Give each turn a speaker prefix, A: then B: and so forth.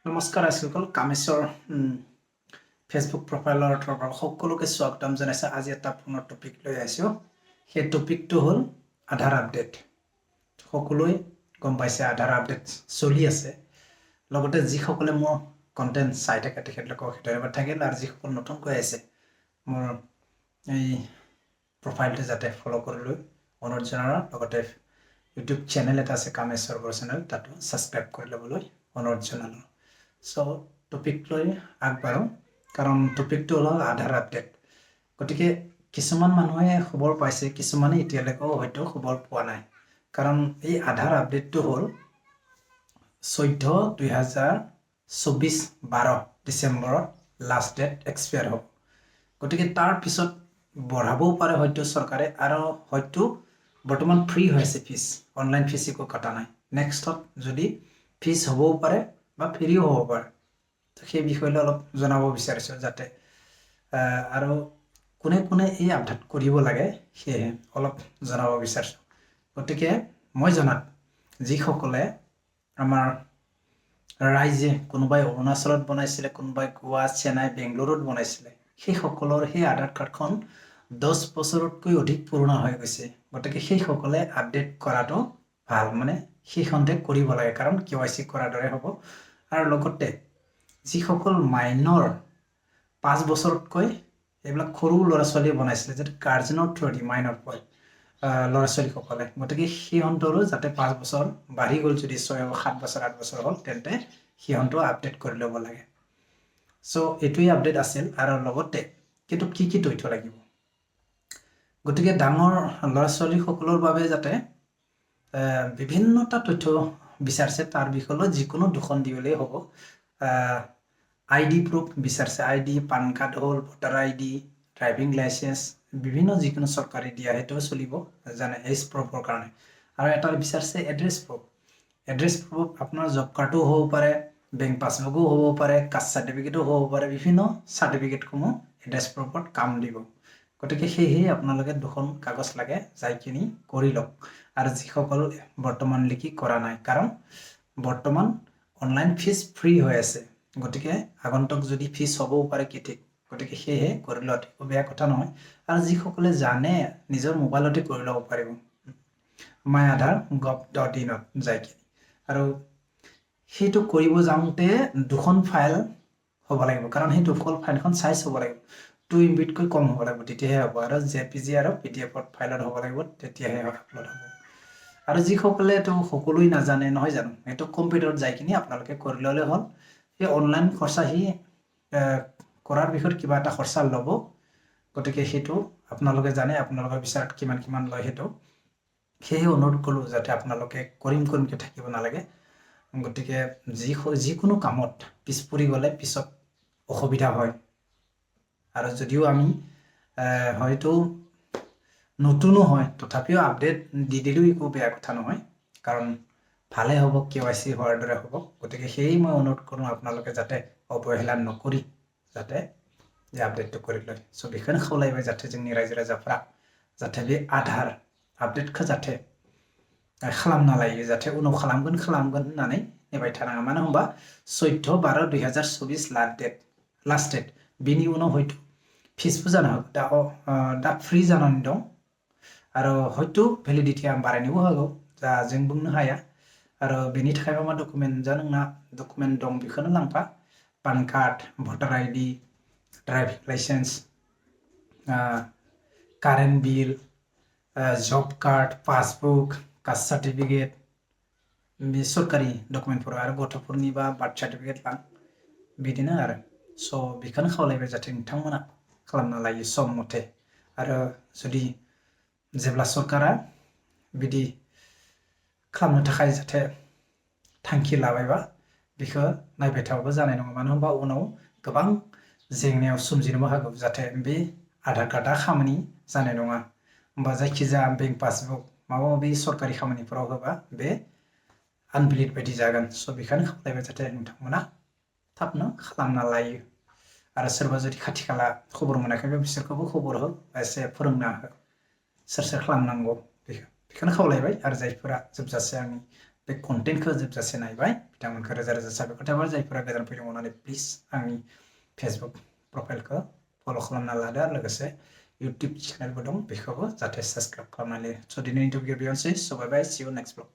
A: নমস্কাৰ আছিলকল কামেশ্বৰ ফেচবুক প্ৰফাইলৰ পৰা সকলোকে স্বাগতম জনাইছোঁ। আজি এটা পুনৰ টপিক লৈ আহিছোঁ। সেই টপিকটো হ'ল আধাৰ আপডেট। সকলোৱে গম পাইছে আধাৰ আপডেট চলি আছে। লগতে যিসকলে মোৰ কণ্টেণ্ট চাই থাকে তেখেতলোকক ধন্যবাদ থাকিল, আৰু যিসকল নতুনকৈ আহিছে মোৰ এই প্ৰফাইলটো যাতে ফ'ল' কৰি লৈ অনুৰোধ জনাওঁ। লগতে ইউটিউব চেনেল এটা আছে কামেশ্বৰ বড়ো চেনেল, তাতো ছাবস্ক্ৰাইব কৰি ল'বলৈ অনুৰোধ জনালোঁ। সো টপিক লৈ আগবাঢ়ো, কাৰণ টপিকটো হ'ল আধাৰ আপডেট। গতিকে কিছুমান মানুহে খবৰ পাইছে, কিছুমানে এতিয়ালৈকেও হয়তো খবৰ পোৱা নাই। কাৰণ এই আধাৰ আপডেটটো হ'ল 14/2024 12 ডিচেম্বৰত লাষ্ট ডেট এক্সপায়াৰ হ'ব। গতিকে তাৰ পিছত বঢ়াবও পাৰে হয়তো চৰকাৰে, আৰু হয়তো বৰ্তমান ফ্ৰী হৈছে ফিজ, অনলাইন ফিজ একো কটা নাই। নেক্সটত যদি ফিজ হ'বও পাৰে বা ফ্ৰীও হ'ব পাৰে। সেই বিষয়লৈ অলপ জনাব বিচাৰিছোঁ, যাতে আৰু কোনে কোনে এই আপডেট কৰিব লাগে সেয়েহে অলপ জনাব বিচাৰিছোঁ। গতিকে মই জনাত যিসকলে আমাৰ ৰাইজে, কোনোবাই অৰুণাচলত বনাইছিলে, কোনোবাই গোৱা, চেন্নাই, বেংগলোৰত বনাইছিলে, সেইসকলৰ সেই আধাৰ কাৰ্ডখন 10 বছৰতকৈ অধিক পুৰণা হৈ গৈছে। গতিকে সেইসকলে আপডেট কৰাটো ভাল, মানে সেইখনতে কৰিব লাগে, কাৰণ KYC কৰাৰ দৰে হ'ব। আৰু লগতে যিসকল মাইনৰ 5 বছৰতকৈ এইবিলাক সৰু ল'ৰা ছোৱালীয়ে বনাইছিলে, যাতে গাৰ্জেনৰ থ্ৰুদি মাইনৰ পয় ল'ৰা ছোৱালীসকলে, গতিকে সিহঁতৰো যাতে 5 বছৰ বাঢ়ি গ'ল, যদি 6, 7 বছৰ, 8 বছৰ হ'ল, তেন্তে সিহঁতো আপডেট কৰি ল'ব লাগে। চ' এইটোৱেই আপডেট আছিল। আৰু লগতে কিন্তু কি কি তথ্য লাগিব, গতিকে ডাঙৰ ল'ৰা ছোৱালীসকলৰ বাবে যাতে বিভিন্নটা তথ্য বিচাৰিছে, তাৰ বিষয়লৈ যিকোনো দুখন দিলেই হ'ব। ID প্ৰুফ বিচাৰিছে, ID, পান কাৰ্ড হ'ল, ভোটাৰ ID, ড্ৰাইভিং লাইচেন্স, বিভিন্ন যিকোনো চৰকাৰী দিয়া সেইটোও চলিব, জানে এজ প্ৰুফৰ কাৰণে। আৰু এটা বিচাৰিছে এড্ৰেছ প্ৰুফ। এড্ৰেছ প্ৰুফ আপোনাৰ জব কাৰ্ডো হ'ব পাৰে, বেংক পাছবুকো হ'ব পাৰে, কাষ্ট চাৰ্টিফিকেটো হ'ব পাৰে, বিভিন্ন চাৰ্টিফিকেটসমূহ এড্ৰেছ প্ৰুফত কাম দিব। গতিকে সেয়েহে আপোনালোকে দুখন কাগজ লাগে, যাইকিনি কৰি লওক। আৰু যিসকল বৰ্তমান লিখি কৰা নাই, কাৰণ বৰ্তমান অনলাইন ফিজ ফ্ৰী হৈ আছে। গতিকে আগন্তুক যদি ফিজ হ'বও পাৰে কি ঠিক, গতিকে সেয়েহে কৰি লোৱাটো একো বেয়া কথা নহয়। আৰু যিসকলে জানে নিজৰ মোবাইলতে কৰি ল'ব পাৰিব, myAadhar.gov.in যাইকিনি। আৰু সেইটো কৰিব যাওঁতে দুখন ফাইল হ'ব লাগিব, কাৰণ সেই দুখন ফাইলখন চাইজ হ'ব লাগিব, 2 MBতকৈ কম হ'ব লাগিব, তেতিয়াহে হ'ব। আৰু JPG আৰু PDF ফাইলত হ'ব লাগিব, তেতিয়াহে আপলোড হ'ব। আৰু যিসকলে এইটো সকলোৱে নাজানে নহয় জানো, সেইটো কম্পিউটাৰত যাইকিনি আপোনালোকে কৰি ল'লে হ'ল। সেই অনলাইন খৰচা সি কৰাৰ বিষয়ত কিবা এটা খৰচা ল'ব। গতিকে সেইটো আপোনালোকে জানে, আপোনালোকৰ বিচাৰত কিমান কিমান লয় সেইটো। সেয়ে অনুৰোধ কৰোঁ যাতে আপোনালোকে কৰিমকৈ থাকিব নালাগে। গতিকে যিকোনো কামত পিছ পৰি গ'লে পিছত অসুবিধা হয়। আৰু যদিও আমি হয়তো নতুনো হয়, তথাপিও আপডেট দি দিলেও একো বেয়া কথা নহয়, কাৰণ ভালে হ'ব, KYC হোৱাৰ দৰে হ'ব। গতিকে সেয়ে মই অনুৰোধ কৰোঁ আপোনালোকে যাতে অৱহেলা নকৰি যাতে এই আপডেটটো কৰি লয়। स' बेखौनो खावलायबाय जाहाथे जोंनि रायजो राजाफ्रा जाहाथे बे आधार आपडेटखौ जाहाथे खालामना लायो, जाहाथे उनाव खालामगोन होननानै नेबाय थानाङा। मानो होनबा 14/12/2024 लास्ट डेट बिनि उनाव हयতো फिसबो जानो हागौ। दा फ्रि जानानै दं, आरो हयতো भेलिडिटिया बारायनोबो हागौ, दा जों बुंनो हाया। आरो बेनि थाखाय मा डकुमेन्ट, जा नोंना डकुमेन्ट दं बेखौनो लांफा, पान कार्ड, भटार ID, driving licence, current bill, जब कार्ड, पासबुक, कास्ट सार्टिफिकेट, बे सरकारि डकुमेन्टफोर, आरो गथ'फोरनि बा बार्थ सार्टिफिकेट लां, बिदिनो आरो। स' बेखौनो खावलायबाय जाहाथे नोंथांमोना खालामना लायो सम मथे। आरो जुदि जेब्ला सरकारा बिदि खालामनो थाखाय जाहाथे थांखि लाबायबा बेखौ नायबाय थाबाबो जानाय नङा। मानो होनबा उनाव गोबां जेंनायाव सोमजिनोबो हागौ, जाहाथे बे आधार कार्डआ खामानि जानाय नङा। होमबा जायखिजाया बेंक पासबुक माबा माबि सरकारि खामानिफोराव होबा बे आनभेलिड बायदि जागोन। स' बेखौनो खावलायबाय जाहाथे नोंथांमोना थाबनो खालामना लायो। आरो सोरबा जुदि खाथि खाला खबर मोनाखैबा बिसोरखौबो खबर हो, एसे फोरोंना हो सोर खालामनांगौ, बेखौनो खावलायबाय। आरो जायफोरा जोबजासे आंनि बे कन्टेन्टखौ जोबजासे नायबाय बिथांमोनखौ रोजा रोजा साबायखर थाबाय जायफोरा गोदान फैदों अननानै प्लिज आंनि फेसबुक प्रफाइलखौ फल' खालामना लादो आरो लोगोसे इउटुब चेनेलबो दं बेखौबो जाहाथे साबस्क्राइब खालामनानै स' दिनैनि टपिकआ बेयावनोसै स' बाय बाय सि इउ नेक्स्ट ब्लग